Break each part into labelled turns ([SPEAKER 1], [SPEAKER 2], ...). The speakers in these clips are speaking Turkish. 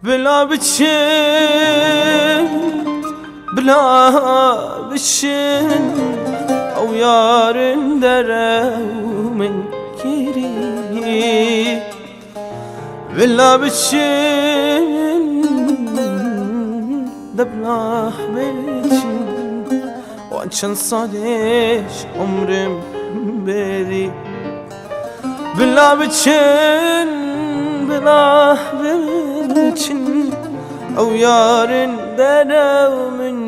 [SPEAKER 1] بلا بچن بلا بچن او yarın deremin kiri بلا بچن دبلا بچن وانشان صالح عمرم بری بلا بچن بلا بچن او yarın deremin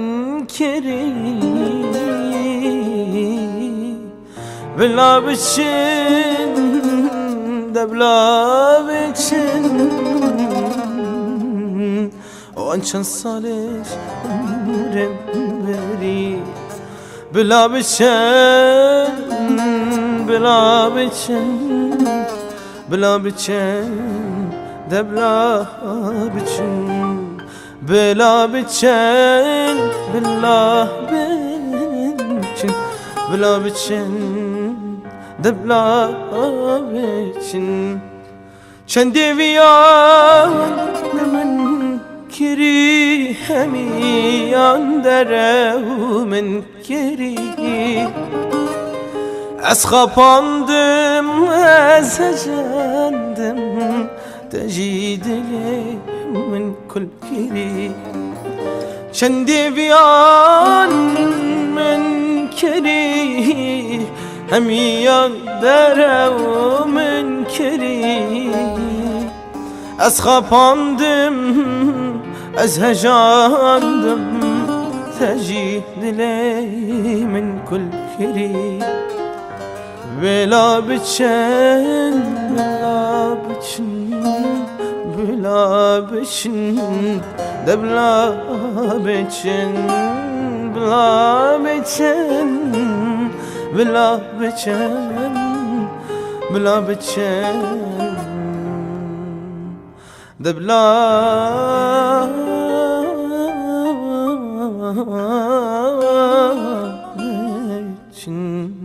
[SPEAKER 1] kiri بلا بچن دبلا بچن وانشان صالح عمرم بری بلا بچن بلا بچن بلا بچن دبلا بچن بلا بچن بلا بچن بلا بچن دبلا بچن چندی ویان من kiri hemiyan deremin kiri Ez kapandım ez hecendim Tecidilimin kul kiri Şendi viyan min kiri Hemiyan deremin kiri Ez kapandım ez hecandım Tecidilimin kul kiri Bela biçen, bela biçen Bela biçen, debla biçen Bela biçen, bela biçen Bela biçen debla için